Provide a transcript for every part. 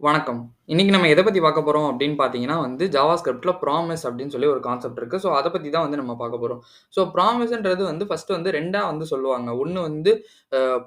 வணக்கம். இன்னைக்கு நம்ம எத பத்தி பார்க்க போறோம் அப்படின்னு பார்த்தீங்கன்னா ஜாவாஸ்கிரிப்ட்ல ப்ராமிஸ் அப்படின்னு சொல்லி ஒரு கான்செப்ட் இருக்கு. ஸோ, அத பத்தி தான் நம்ம பார்க்க போறோம். ஸோ, ப்ராமிஸ்ன்றது ஃபர்ஸ்ட் 2ஆ சொல்லுவாங்க. ஒண்ணு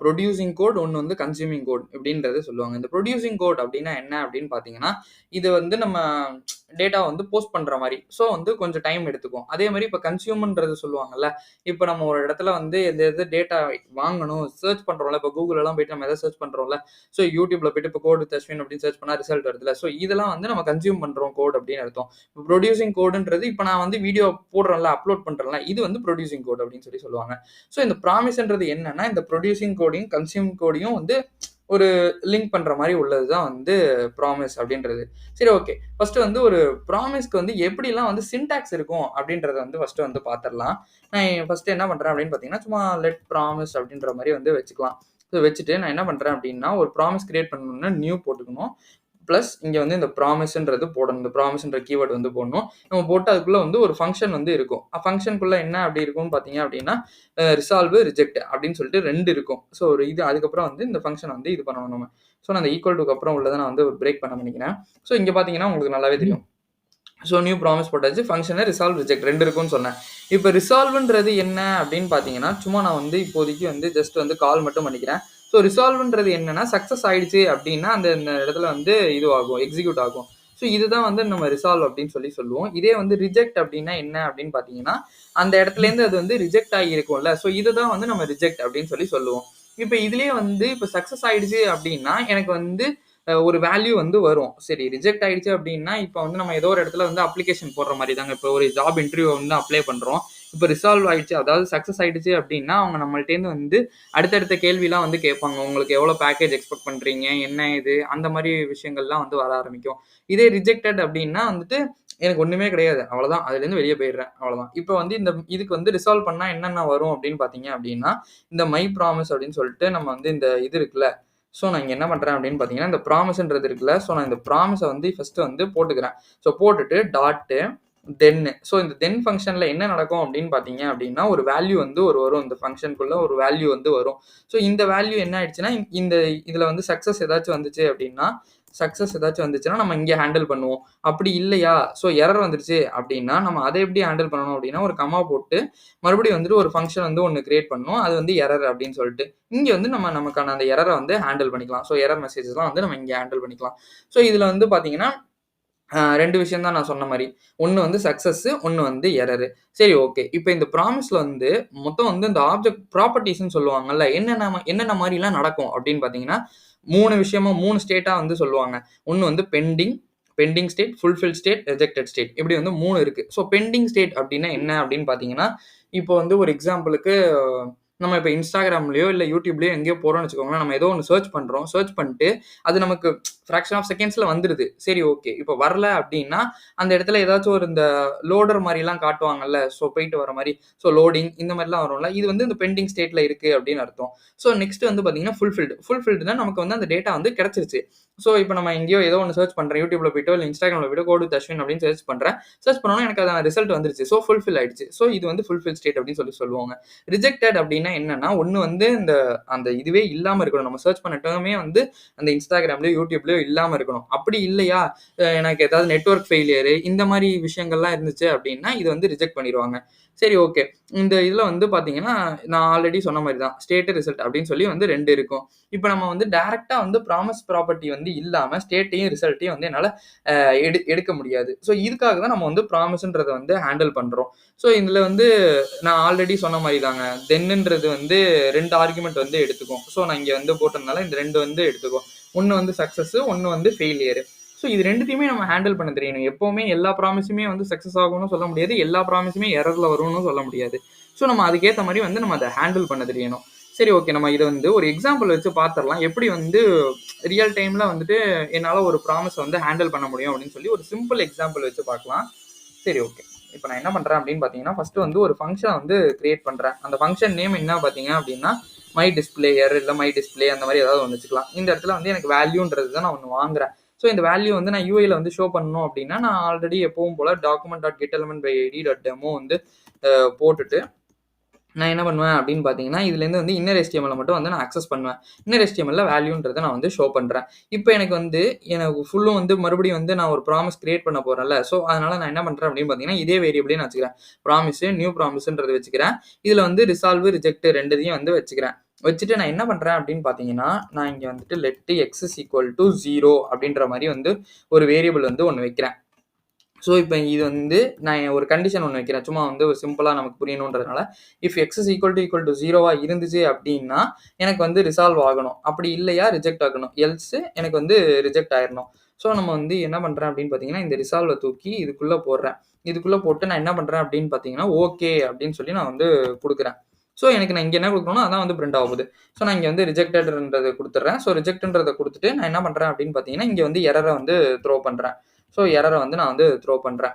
புரொடியூசிங் கோட், ஒண்ணு கன்சியூமிங் கோட் இப்படின்றத சொல்லுவாங்க. இந்த புரொடியூசிங் கோட் அப்படின்னா என்ன அப்படின்னு பார்த்தீங்கன்னா, இது நம்ம டேட்டா போஸ்ட் பண்ற மாரி. ஸோ, கொஞ்சம் டைம் எடுத்துக்கும். அதே மாரி இப்ப கன்சியூம்ன்றது சொல்லுவாங்கல்ல. இப்ப நம்ம ஒரு இடத்துல இந்த எது டேட்டா வாங்கணும், சர்ச் பண்றோம்ல. இப்ப Googleலாம் போயிட்டு நம்ம எதாவது சர்ச் பண்றோம்ல. ஸோ யூடியூப்ல போயிட்டு இப்போ கோட் வித் அஸ்வின் அப்படின்னு சர்ச் பண்ணா ரிசல்ட் வருதுல்ல. ஸோ இதெல்லாம் நம்ம கன்சியூம் பண்றோம் கோட் அப்படின்னு அர்த்தம். ப்ரொடியூசிங் கோடுன்றது இப்போ நான் வீடியோ போடுறேன்ல, அப்லோட் பண்றேன்ல, இது ப்ரொடியூசிங் கோட் அப்படின்னு சொல்லுவாங்க. ஸோ இந்த ப்ராமிஸ்ன்றது என்னன்னா, இந்த ப்ரொடியூசிங் கோடையும் கன்சியூம் கோடையும் ஒரு லிங்க் பண்ற மாதிரி உள்ளதுதான் ப்ராமிஸ் அப்படின்றது. சரி, ஓகே. ஃபர்ஸ்ட் ஒரு ப்ராமிஸ்க்கு எப்படிலாம் சின்டாக்ஸ் இருக்கும் அப்படின்றத ஃபர்ஸ்ட் பார்த்துடலாம். நான் ஃபர்ஸ்ட் என்ன பண்றேன் அப்படின்னு பார்த்தீங்கன்னா, சும்மா லெட் ப்ராமிஸ் அப்படின்ற மாதிரி வச்சுக்கலாம். ஸோ வச்சுட்டு நான் என்ன பண்றேன் அப்படின்னா, ஒரு ப்ராமிஸ் கிரியேட் பண்ணணும்னா நியூ போட்டுக்கணும். பிளஸ் இங்க இந்த ப்ராமிஸ்ன்றது போடணும். இந்த ப்ராமிஸ்ன்ற கீவேர்ட் போடணும். நம்ம போட்டு அதுக்குள்ள ஒரு ஃபங்ஷன் இருக்கும். ஃபங்ஷனுக்குள்ள என்ன அப்படி இருக்கும்னு பார்த்தீங்க அப்படின்னா, ரிசால்வ், ரிஜெக்ட் அப்படின்னு சொல்லிட்டு 2 இருக்கும். ஸோ ஒரு இது அதுக்கப்புறம் இந்த ஃபங்ஷன் இது பண்ணணும் நம்ம. ஸோ நான் அந்த ஈக்குவல் டுக்கு அப்புறம் உள்ளத நான் ஒரு பிரேக் பண்ண நினைக்கிறேன். ஸோ இங்க பார்த்தீங்கன்னா உங்களுக்கு நல்லாவே தெரியும். ஸோ நியூ ப்ராமிஸ் போட்டாச்சு. ஃபங்ஷனு ரிசால்வ், ரிஜெக்ட் 2 இருக்கும்னு சொன்னேன். இப்போ ரிசால்வ்ன்றது என்ன அப்படின்னு பார்த்தீங்கன்னா, சும்மா நான் இப்போதைக்கு ஜஸ்ட் கால் மட்டும் பண்ணிக்கிறேன். ஸோ ரிசால்வ்ன்றது என்னன்னா, சக்ஸஸ் ஆயிடுச்சு அப்படின்னா அந்த இந்த இடத்துல இதுவாகும், எக்ஸிக்யூட் ஆகும். ஸோ இதுதான் நம்ம ரிசால்வ் அப்படின்னு சொல்லுவோம். இதே ரிஜெக்ட் அப்படின்னா என்ன அப்படின்னு பார்த்தீங்கன்னா, அந்த இடத்துலேருந்து அது ரிஜெக்ட் ஆகியிருக்கும்ல. ஸோ இதுதான் நம்ம ரிஜெக்ட் அப்படின்னு சொல்லுவோம். இப்போ இதுலயே இப்போ சக்ஸஸ் ஆயிடுச்சு அப்படின்னா எனக்கு ஒரு வேல்யூ வரும். சரி, ரிஜெக்ட் ஆயிடுச்சு அப்படின்னா, இப்போ நம்ம ஏதோ ஒரு இடத்துல அப்ளிகேஷன் போடுற மாதிரி தாங்க. இப்போ ஒரு ஜாப் இன்டர்வியூ அப்ளை பண்றோம். இப்போ ரிசால்வ் ஆயிடுச்சு, அதாவது சக்ஸஸ் ஆயிடுச்சு அப்படின்னா, அவங்க நம்மள்ட்டேருந்து அடுத்தடுத்த கேள்விலாம் கேட்பாங்க. உங்களுக்கு எவ்வளோ பேக்கேஜ் எக்ஸ்பெக்ட் பண்றீங்க? என்ன இது? அந்த மாதிரி விஷயங்கள்லாம் வர ஆரம்பிக்கும். இதே ரிஜெக்டட் அப்படின்னா எனக்கு ஒண்ணுமே கிடையாது. அவ்வளவுதான். அதுலேருந்து வெளியே போயிடுறேன். அவ்வளவுதான். இப்போ இந்த இதுக்கு ரிசால்வ் பண்ணா என்னென்ன வரும் அப்படின்னு பார்த்தீங்க அப்படின்னா, இந்த மை ப்ராமிஸ் அப்படின்னு சொல்லிட்டு நம்ம இந்த இது இருக்குல்ல. ஸோ நான் இங்க என்ன பண்றேன் அப்படின்னு பார்த்தீங்கன்னா, இந்த ப்ராமிஸ்ன்றது இருக்குல்ல. ஸோ நான் இந்த ப்ராமிஸ ஃபர்ஸ்ட் போட்டுக்கிறேன். ஸோ போட்டுட்டு டாட்டு தென்னு. ஸோ இந்த தென் ஃபங்ஷன்ல என்ன நடக்கும் அப்படின்னு பார்த்தீங்க அப்படின்னா, ஒரு வேல்யூ ஒரு வரும். இந்த ஃபங்ஷனுக்குள்ள ஒரு வேல்யூ வரும். ஸோ இந்த வேல்யூ என்ன ஆயிடுச்சுன்னா, இந்த இதுல சக்ஸஸ் ஏதாச்சும் வந்துச்சு அப்படின்னா, நம்ம இங்க ஹேண்டில் பண்ணுவோம். அப்படி இல்லையா, ஸோ எரர் வந்துருச்சு அப்படின்னா, நம்ம அதை எப்படி ஹேண்டில் பண்ணணும் அப்படின்னா, ஒரு கமா போட்டு மறுபடியும் ஒரு ஃபங்ஷன் ஒண்ணு கிரியேட் பண்ணணும். அது எரர் அப்படின்னு சொல்லிட்டு. இங்க நம்ம நமக்கான அந்த எரர ஹேண்டில் பண்ணிக்கலாம். ஸோ எரர் மெசேஜஸ்லாம் நம்ம இங்க ஹேண்டில் பண்ணிக்கலாம். ஸோ இதுல பார்த்தீங்கன்னா 2 விஷயம் தான் நான் சொன்ன மாரி. ஒண்ணு சக்சஸ், ஒண்ணு எரர். சரி, ஓகே. இப்ப இந்த ப்ராமிஸ்ல மொத்தம் இந்த ஆப்ஜெக்ட் ப்ராப்பர்ட்டீஸ்ன்னு சொல்லுவாங்கல்ல. என்னென்ன மாரிலாம் நடக்கும் அப்படின்னு பார்த்தீங்கன்னா, 3 விஷயமா 3 ஸ்டேட்டா சொல்லுவாங்க. ஒண்ணு pending, pending state, fulfil state, rejected state. இப்படி 3 இருக்கு. ஸோ பெண்டிங் ஸ்டேட் அப்படின்னா என்ன அப்படின்னு பார்த்தீங்கன்னா, இப்போ ஒரு எக்ஸாம்பிளுக்கு நம்ம இப்ப Instagramலயோ இல்ல YouTubeலயோ எங்கேயோ போறோம்னு வச்சுக்கோங்களேன். நம்ம ஏதோ ஒண்ணு சர்ச் பண்றோம். சர்ச் பண்ணிட்டு அது நமக்கு ஃபிராக்ஷன் ஆஃப் செகண்ட்ஸ்ல வந்துருது. சரி, ஓகே. இப்ப வரல அப்படின்னா, அந்த இடத்துல ஏதாச்சும் ஒரு இந்த லோடர் மாரிலாம் காட்டுவாங்கல்ல. ஸோ போயிட்டு வர மாரி. ஸோ லோடிங் இந்த மாரிலாம் வரும்ல. இது இந்த பெண்டிங் ஸ்டேட்ல இருக்கு அப்படின்னு அர்த்தம். ஸோ நெக்ஸ்ட் பார்த்தீங்கன்னா ஃபுல்ஃபில்டு. ஃபுல்ஃபில்டுனா நமக்கு அந்த டேட்டா கிடைச்சிருச்சு. ஸோ இப்ப நம்ம எங்கேயோ ஏதோ ஒண்ணு சர்ச் பண்றேன். YouTubeல போயிட்டோ இல்ல Instagramல போயிட்டோ கோட் வித் அஸ்வின் அப்படின்னு சர்ச் பண்றேன். சர்ச் பண்ணோனே எனக்கு அதான ரிசல்ட் வந்துருச்சு. ஸோ ஃபுல்ஃபில் ஆயிடுச்சு. ஸோ இது ஃபுல்ஃபில் ஸ்டேட் அப்படின்னு சொல்லுவாங்க. ரிஜெக்டட் அப்படின்னா என்னன்னா, ஒண்ணு இந்த அந்த இதுவே இல்லாம இருக்கணும். நம்ம சர்ச் பண்ண டெர்மே அந்த Instagramலயோ, YouTubeலயோ இல்லாம இருக்கணும். அப்படி இல்லையா, எனக்கு ஏதாவது நெட்வொர்க் ஃபெயிலியர் இந்த மாரி விஷயங்கள்லாம் இருந்துச்சு அப்படின்னா, இது ரிஜெக்ட் பண்ணிருவாங்க. சரி, ஓகே. இந்த இதுல பார்த்தீங்கன்னா, நான் ஆல்ரெடி சொன்ன மாரி தான். ஸ்டேட், ரிசல்ட் அப்படின்னு சொல்லி 2 இருக்கும். இப்ப நம்ம டைரக்ட்டா ப்ராமிஸ் ப்ராப்பர்ட்டி இல்லாம ஸ்டேட்டையும், ரிசல்ட்டையும் என்னால எடுக்க முடியாது. ஸோ இதுக்காக தான் நம்ம ப்ராமிஸ்ன்றத ஹேண்டில் பண்றோம். ஸோ இதுல நான் ஆல்ரெடி சொன்ன மாரி தாங்க. தென்னுன்றது 2 ஆர்குமெண்ட் எடுத்துக்கும். ஸோ நான் இங்க போட்டதுனால இந்த 2 எடுத்துக்கும். ஒண்ணு சக்சஸ், ஒண்ணு ஃபெயிலியர். ஸோ இது 2த்தையுமே நம்ம ஹேண்டில் பண்ண தெரியணும். எப்பவுமே எல்லா ப்ராமிஸுமே சக்சஸ் ஆகும்னு சொல்ல முடியாது. எல்லா ப்ராமிஸுமே எரர்ல வரும்னு சொல்ல முடியாது. ஸோ நம்ம அதுக்கேத்த மாரி நம்ம அத ஹேண்டில் பண்ண தெரியணும். சரி, ஓகே. நம்ம இத ஒரு எக்ஸாம்பிள் வச்சு பார்த்துரலாம். எப்படி ரியல் டைம்ல என்னால ஒரு ப்ராமிஸ ஹேண்டில் பண்ண முடியும் அப்படின்னு சொல்லி ஒரு சிம்பிள் எக்ஸாம்பிள் வச்சு பார்க்கலாம். சரி, ஓகே. இப்ப நான் என்ன பண்றேன் அப்படின்னு பார்த்தீங்கன்னா, ஃபர்ஸ்ட் ஒரு ஃபங்ஷன் கிரியேட் பண்றேன். அந்த ஃபங்ஷன் நேம் என்ன பார்த்தீங்க அப்படின்னா, மை டிஸ்ப்ளேயர் இல்ல மை டிஸ்ப்ளே அந்த மாதிரி ஏதாவது ஒண்ணு வச்சுக்கலாம். இந்த இடத்துல எனக்கு வேல்யூன்றது தான் நான் ஒண்ணு வாங்குறேன். ஸோ இந்த வேல்யூ நான் யூஐல ஷோ பண்ணணும் அப்படின்னா, நான் ஆல்ரெடி எப்பவும் போல document dot get element by ID dot demo போட்டுட்டு நான் என்ன பண்ணுவேன் அப்படின்னு பார்த்தீங்கன்னா, இதுலேருந்து வந்து இன்னர் HTML மட்டும் வந்து நான் அக்சஸ் பண்ணுவேன். இன்னர் HTMLல வேல்யூன்றத நான் வந்து ஷோ பண்றேன். இப்ப எனக்கு ஃபுல்லும் வந்து மறுபடியும் வந்து நான் ஒரு ப்ராமிஸ் கிரியேட் பண்ண போறேன்ல. ஸோ, அதனால நான் என்ன பண்றேன் அப்படின்னு பார்த்தீங்கன்னா, இதே வேரியபிளே நான் வச்சுக்கிறேன். நியூ ப்ராமிஸ்ன்றது வச்சுக்கிறேன். இதுல வந்து ரிசால்வ், ரிஜெக்ட் 2த்தையும் வந்து வச்சுக்கிறேன். வச்சுட்டு நான் என்ன பண்றேன் அப்படின்னு பார்த்தீங்கன்னா, நான் இங்க வந்துட்டு let X is equal to 0 அப்படின்ற மாரி வந்து ஒரு வேரியபிள் வந்து ஒண்ணு வைக்கிறேன். ஸோ, இப்ப இது வந்து நான் ஒரு கண்டிஷன் ஒண்ணு வைக்கிறேன். சும்மா வந்து ஒரு சிம்பிளா நமக்கு புரியணுன்றதுனால, if x is equal to 0வா இருந்துச்சு அப்படின்னா, எனக்கு வந்து ரிசால்வ் ஆகணும். அப்படி இல்லையா ரிஜெக்ட் ஆகணும். எல்ஸ் எனக்கு வந்து ரிஜெக்ட் ஆயிரணும். ஸோ, நம்ம வந்து என்ன பண்றேன் அப்படின்னு பார்த்தீங்கன்னா, இந்த ரிசால்வ தூக்கி இதுக்குள்ள போடுறேன். இதுக்குள்ள போட்டு நான் என்ன பண்றேன் அப்படின்னு பார்த்தீங்கன்னா, ஓகே அப்படின்னு சொல்லி நான் வந்து குடுக்குறேன். ஸோ, எனக்கு நான் இங்க என்ன குடுக்கணும்னோ அதான் வந்து பிரிண்ட் ஆகப்போகுது. ஸோ, நான் இங்க வந்து ரிஜெக்டட்ன்றத குடுத்துடுறேன். ஸோ, ரிஜெக்ட்ன்றத குடுத்துட்டு நான் என்ன பண்றேன் அப்படின்னு பார்த்தீங்கன்னா, இங்க வந்து எரர வந்து த்ரோ பண்றேன். ஸோ, எரர வந்து நான் வந்து த்ரோ பண்றேன்.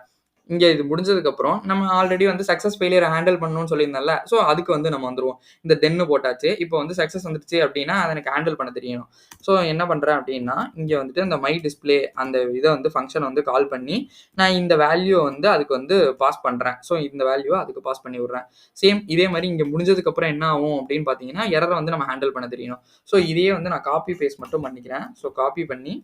இங்க இது முடிஞ்சதுக்கப்புறம், நம்ம ஆல்ரெடி வந்து சக்சஸ் ஃபெயிலியர ஹேண்டில் பண்ணணும்னு சொல்லியிருந்தேன்ல. ஸோ, அதுக்கு வந்து நம்ம வந்துருவோம். இந்த தென்னு போட்டாச்சு. இப்போ வந்து சக்சஸ் வந்துருச்சு அப்டின்னா, அத எனக்கு ஹேண்டில் பண்ண தெரியணும். ஸோ, என்ன பண்றேன் அப்டின்னா, இங்க வந்துட்டு இந்த மை டிஸ்ப்ளே அந்த இத வந்து ஃபங்ஷன வந்து கால் பண்ணி, நான் இந்த வேல்யூவ வந்து அதுக்கு வந்து பாஸ் பண்றேன். ஸோ, இந்த வேல்யூவ அதுக்கு பாஸ் பண்ணி விடுறேன். சேம் இதே மாரி இங்க முடிஞ்சதுக்கப்புறம் என்ன ஆகும் அப்டின்னு பார்த்தீங்கன்னா, எரர வந்து நம்ம ஹேண்டில் பண்ண தெரியணும். ஸோ, இதையே வந்து நான் காப்பி பேஸ்ட் மட்டும் பண்ணிக்கிறேன். ஸோ, காப்பி பண்ணி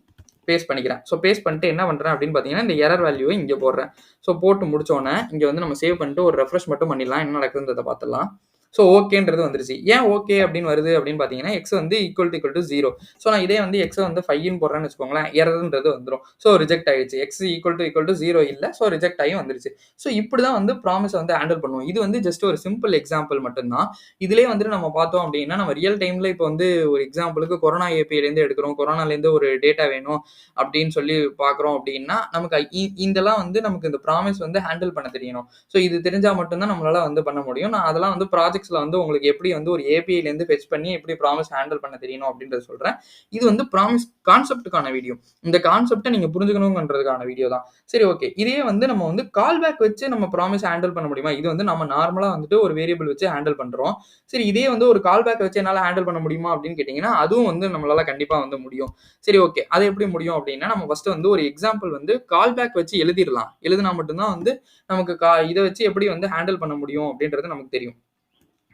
பேஸ்ட் பண்ணிக்கிறேன். ஸோ, பேஸ்ட் பண்ணிட்டு என்ன பண்றேன் அப்படின்னு பார்த்தீங்கன்னா, இந்த எரர் வேல்யூவ இங்க போடுறேன். ஸோ, போட்டு முடிச்சோனே, இங்க வந்து நம்ம சேவ் பண்ணிட்டு ஒரு ரெஃப்ரெஷ் மட்டும் பண்ணிடலாம். என்ன நடக்குதுன்றத பார்த்துடலாம். ஸோ, ஓகேன்றது வந்துருச்சு. ஏன் ஓகே அப்படின்னு வருது அப்படின்னு பார்த்தீங்கன்னா, எக்ஸ் வந்து ஈக்குவல் டூ 0. ஸோ, நான் இதே வந்து எக்ஸ வந்து 5ன்னு போடுறேன்னு வச்சுக்கோங்களேன், எரர்ன்றது வந்துரும். ஸோ, ரிஜெக்ட் ஆயிடுச்சு. எக்ஸ் ஈக்குவல் டூ 0 இல்ல. ஸோ, ரிஜெக்ட் ஆகி வந்துருச்சு. ஸோ, இப்படி தான் வந்து ப்ராமிஸ வந்து ஹேண்டில் பண்ணுவோம். இது வந்து ஜஸ்ட் ஒரு சிம்பிள் எக்ஸாம்பிள் மட்டும் தான். இதிலேயே வந்துட்டு நம்ம பார்த்தோம் அப்படின்னா, நம்ம ரியல் டைம்ல இப்போ வந்து ஒரு எக்ஸாம்பிளுக்கு கொரோனா ஏபிஐலேருந்து எடுக்கிறோம். கொரோனாலேருந்து ஒரு டேட்டா வேணும் அப்படின்னு சொல்லி பார்க்குறோம் அப்படின்னா, நமக்கு இதெல்லாம் வந்து நமக்கு இந்த ப்ராமிஸ் வந்து ஹேண்டில் பண்ண தெரியணும். ஸோ, இது தெரிஞ்சா மட்டும் தான் நம்மளால வந்து பண்ண முடியும். நான் அதெல்லாம் வந்து ப்ராஜெக்ட்ஸ்ல வந்து உங்களுக்கு எப்படி வந்து ஒரு ஏபிஐலேருந்து ஃபெச் பண்ணி எப்படி ப்ராமிஸ் ஹேண்டில் பண்ண தெரியணும் அப்படின்றத சொல்றேன். இது வந்து ப்ராமிஸ் கான்செப்ட்டுக்கான வீடியோ. இந்த கான்செப்ட்ட நீங்க புரிஞ்சுக்கணும்ன்றதுக்கான வீடியோ தான். சரி, ஓகே. இதே வந்து நம்ம வந்து கால் பேக் வச்சு நம்ம ப்ராமிஸ் ஹேண்டில் பண்ண முடியுமா? இது வந்து நம்ம நார்மலா வந்துட்டு ஒரு வேரியபிள் வச்சு ஹேண்டில் பண்றோம். சரி, இதே வந்து ஒரு கால் பேக் வச்சு என்னால ஹேண்டில் பண்ண முடியுமா அப்படின்னு கேட்டீங்கன்னா, அதுவும் வந்து நம்மளால கண்டிப்பா வந்து முடியும். சரி, ஓகே. அது எப்படி முடியும் அப்படின்னா, நம்ம ஃபர்ஸ்ட் வந்து ஒரு எக்ஸாம்பிள் வந்து கால் பேக் வச்சு எழுதிறலாம். எழுதினா மட்டும் தான் வந்து நமக்கு இத வச்சு எப்படி வந்து ஹேண்டில் பண்ண முடியும் அப்படின்றது நமக்கு தெரியும்.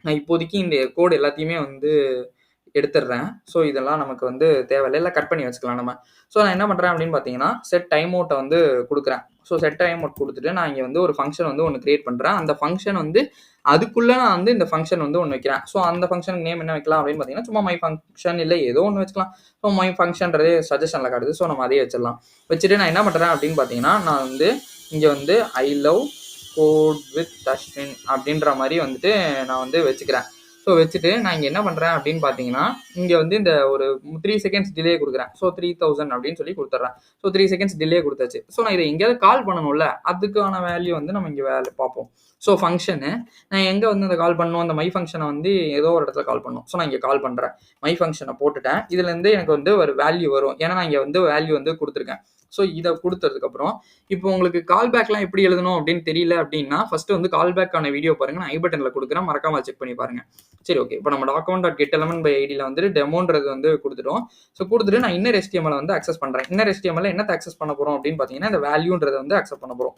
நான் இப்போதைக்கு இந்த கோட் எல்லாத்தையுமே வந்து எடுத்துடுறேன். ஸோ, இதெல்லாம் நமக்கு வந்து தேவையில்ல. இல்ல கட் பண்ணி வச்சுக்கலாம் நம்ம. ஸோ, நான் என்ன பண்றேன் அப்படின்னு பார்த்தீங்கன்னா, செட் டைம் அவுட்ட வந்து குடுக்குறேன். ஸோ, செட் டைம் அவுட் குடுத்துட்டு, நான் இங்க வந்து ஒரு ஃபங்ஷன் வந்து ஒண்ணு கிரியேட் பண்றேன். அந்த ஃபங்ஷன் வந்து அதுக்குள்ள நான் வந்து இந்த ஃபங்ஷன் வந்து ஒண்ணு வைக்கிறேன். ஸோ, அந்த ஃபங்ஷனுக்கு நேம் என்ன வைக்கலாம் அப்படின்னு பார்த்தீங்கன்னா, சும்மா மை ஃபங்ஷன் இல்ல ஏதோ ஒண்ணு வச்சுக்கலாம். ஸோ, மை ஃபங்ஷன்றதே சஜஷன்ல காட்டுது. ஸோ, நம்ம அதையே வச்சிடலாம். வச்சுட்டு நான் என்ன பண்றேன் அப்படின்னு பார்த்தீங்கன்னா, நான் வந்து இங்க வந்து I love code with Ashwin அப்படின்ற மாரி வந்துட்டு நான் வந்து வச்சுக்கிறேன். ஸோ, வச்சுட்டு நான் இங்க என்ன பண்றேன் அப்படின்னு பார்த்தீங்கன்னா, இங்க வந்து இந்த ஒரு 3 செகண்ட்ஸ் டிலே குடுக்குறேன். ஸோ, 3000 அப்படின்னு சொல்லி குடுத்துடுறேன். ஸோ, 3 செகண்ட்ஸ் டிலே குடுத்தாச்சு. ஸோ, நான் இத எங்கேயாவது கால் பண்ணணும்ல, அதுக்கான வேல்யூ வந்து நம்ம இங்க பார்ப்போம். ஸோ, ஃபங்ஷனு நான் எங்க வந்து அந்த கால் பண்ணணும், அந்த மை ஃபங்ஷன வந்து ஏதோ ஒரு இடத்துல கால் பண்ணணும். ஸோ, நான் இங்க கால் பண்றேன். மை ஃபங்ஷன போட்டுட்டேன். இதுலேருந்து எனக்கு வந்து ஒரு வேல்யூ வரும். ஏன்னா, நான் இங்க வந்து வேல்யூ வந்து குடுத்துருக்கேன். ஸோ, இத குடுத்ததுக்கப்புறம், இப்போ உங்களுக்கு கால் பேக்லாம் எப்படி எழுதணும் அப்படின்னு தெரியல அப்படின்னா, ஃபர்ஸ்ட் வந்து கால் பேக்கான வீடியோ பாருங்க. நான் ஐ பட்டன்ல குடுக்குறேன். மறக்காம செக் பண்ணி பாருங்க. சரி, ஓகே. இப்போ நம்ம document.getElement by idல வந்துட்டு டெமோன்றது வந்து குடுத்துட்டோம். ஸோ, குடுத்துட்டு நான் இன்னர் HTML வந்து அக்சஸ் பண்றேன். இன்னர் HTML என்னத்த அக்சஸ் பண்ண போறோம் அப்படின்னு பார்த்தீங்கன்னா, இந்த வேல்யூன்றத வந்து அக்செப்ட் பண்ண போறோம்.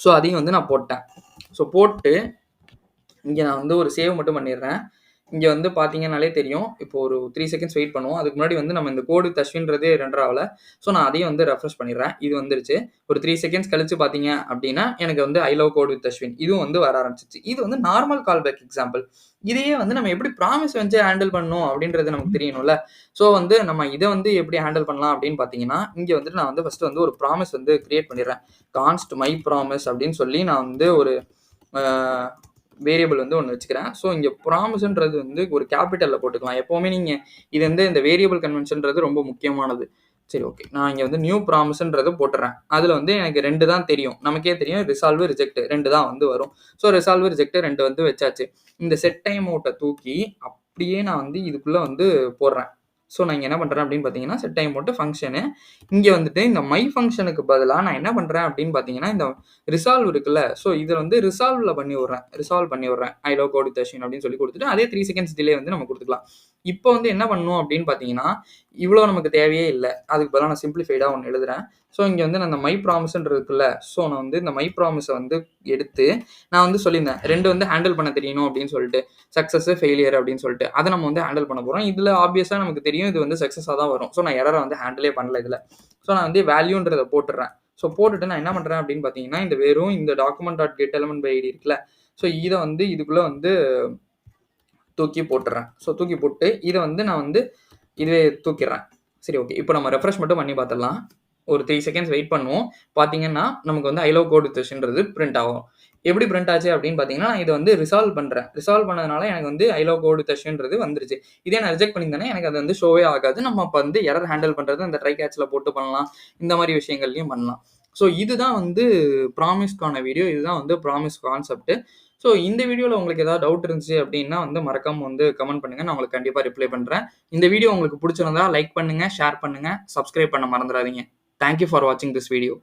ஸோ, அதையும் வந்து நான் போட்டேன். ஸோ, போட்டு இங்க நான் வந்து ஒரு சேவ் மட்டும் பண்ணிடுறேன். இங்க வந்து பார்த்தீங்கன்னாலே தெரியும். இப்போ ஒரு 3 செகண்ட்ஸ் வெயிட் பண்ணுவோம். அதுக்கு முன்னாடி வந்து நம்ம இந்த கோடு தஷ்வின்றதே ரெண்டர் ஆகல. ஸோ, நான் அதையும் வந்து ரெஃப்ரெஷ் பண்ணிடுறேன். இது வந்துருச்சு. ஒரு 3 செகண்ட்ஸ் கழிச்சு பார்த்தீங்க அப்படின்னா, எனக்கு வந்து I love code with Ashwin இதுவும் வந்து வர ஆரம்பிச்சுச்சு. இது வந்து நார்மல் கால் பேக் எக்ஸாம்பிள். இதையே வந்து நம்ம எப்படி ப்ராமிஸ் வச்சு ஹேண்டில் பண்ணணும் அப்படின்றது நமக்கு தெரியணும்ல. ஸோ, வந்து நம்ம இத வந்து எப்படி ஹேண்டில் பண்ணலாம் அப்படின்னு பார்த்தீங்கன்னா, இங்க வந்துட்டு நான் வந்து ஃபர்ஸ்ட் வந்து ஒரு ப்ராமிஸ் வந்து கிரியேட் பண்ணிடுறேன். கான்ஸ்ட் மை ப்ராமிஸ் அப்படின்னு சொல்லி நான் வந்து ஒரு அ வேரியபிள் வந்து ஒண்ணு வச்சுக்கிறேன். ஸோ, இங்க ப்ராமிஸ்ன்றது வந்து ஒரு கேப்பிட்டல்ல போட்டுக்கலாம். எப்பவுமே நீங்க இது வந்து இந்த வேரியபிள் கன்வென்ஷன்றது ரொம்ப முக்கியமானது. சரி, ஓகே. நான் இங்க வந்து நியூ ப்ராமிஸ்ன்றத போட்டுறேன். அதுல வந்து எனக்கு 2 தான் தெரியும். நமக்கே தெரியும் ரிசால்வ், ரிஜெக்ட் 2 தான் வந்து வரும். ஸோ, ரிசால்வ், ரிஜெக்ட் 2 வந்து வச்சாச்சு. இந்த செட் டைம் அவுட்ட தூக்கி அப்படியே நான் வந்து இதுக்குள்ள வந்து போடுறேன். ஸோ, நான் இங்க என்ன பண்றேன் அப்படின்னு பார்த்தீங்கன்னா, செட் டைம் அவுட் ஃபங்ஷனு. இங்க வந்துட்டு இந்த மை ஃபங்ஷனுக்கு பதிலா நான் என்ன பண்றேன் அப்படின்னு பார்த்தீங்கன்னா, இந்த ரிசால்வ் இருக்குல்ல. ஸோ, இத வந்து ரிசால்வ் பண்ணி விடுறேன். I love code with Ashwin அப்படின்னு சொல்லி குடுத்துட்டு, அதே 3 செகண்ட்ஸ் டிலே வந்து நம்ம குடுத்துக்கலாம். இப்போ வந்து என்ன பண்ணணும் அப்படின்னு பார்த்தீங்கன்னா, இவ்வளோ நமக்கு தேவையே இல்ல. அதுக்கு பதிலா நான் சிம்ப்ளிஃபைடா ஒண்ணு எழுதுறேன். ஸோ இங்க வந்து நான் இந்த மை ப்ராமிஸ்ன்னு இருக்குல்ல, ஸோ நான் வந்து இந்த மை ப்ராமிஸ வந்து எடுத்து நான் வந்து சொல்லியிருந்தேன். 2 வந்து ஹேண்டில் பண்ண தெரியணும் அப்படின்னு சொல்லிட்டு. சக்சஸ், ஃபெயிலியர் அப்படின்னு சொல்லிட்டு. அத நம்ம வந்து ஹேண்டில் பண்ண போறோம். இதுல ஆப்வியஸா நமக்கு தெரியும் இது வந்து சக்சஸா தான் வரும். ஸோ நான் எரர வந்து ஹேண்டிலே பண்ணல இதுல. ஸோ நான் வந்து வேல்யூன்றத போட்டுறேன். ஸோ போட்டுட்டு நான் என்ன பண்றேன் அப்படின்னு பார்த்தீங்கன்னா, இந்த வெறும் இந்த document dot get element by ID இருக்குல்ல, ஸோ இத வந்து இதுக்குள்ள வந்து தூக்கி போட்டுறேன். ஸோ தூக்கி போட்டு இத வந்து நான் வந்து இதுவே தூக்கிடுறேன். சரி ஓகே. இப்போ நம்ம ரெஃப்ரெஷ் மட்டும் பண்ணி பார்த்துடலாம். ஒரு 3 செகண்ட்ஸ் வெயிட் பண்ணுவோம். பார்த்தீங்கன்னா, நமக்கு வந்து ஐ லவ் கோட் வித் யஷ்ன்றது பிரிண்ட் ஆகும். எப்படி பிரிண்ட் ஆச்சு அப்படின்னு பார்த்தீங்கன்னா, நான் இத வந்து ரிசால்வ் பண்றேன். ரிசால்வ் பண்ணதுனால எனக்கு வந்து ஐ லவ் கோட் வித் யஷ்ன்றது வந்துருச்சு. இதே நான் ரிஜெக்ட் பண்ணியிருந்தேன்னா, எனக்கு அது வந்து ஷோவே ஆகாது. நம்ம அப்ப வந்து எரர் ஹேண்டில் பண்றது அந்த ட்ரை கேட்ச்ல போட்டு பண்ணலாம். இந்த மாரி விஷயங்கள்லயும் பண்ணலாம். ஸோ இதுதான் வந்து ப்ராமிஸ்க்கான வீடியோ. இதுதான் வந்து ப்ராமிஸ் கான்செப்ட். ஸோ இந்த வீடியோல உங்களுக்கு ஏதாவது டவுட் இருந்துச்சு அப்படின்னா வந்து மறக்காம வந்து கமெண்ட் பண்ணுங்க. நான் உங்களுக்கு கண்டிப்பா ரிப்ளை பண்றேன். இந்த வீடியோ உங்களுக்கு புடிச்சிருந்தா லைக் பண்ணுங்க, ஷேர் பண்ணுங்க, சப்ஸ்கிரைப் பண்ண மறந்துறாதீங்க. தேங்க் யூ ஃபார் வாட்சிங் திஸ் வீடியோ.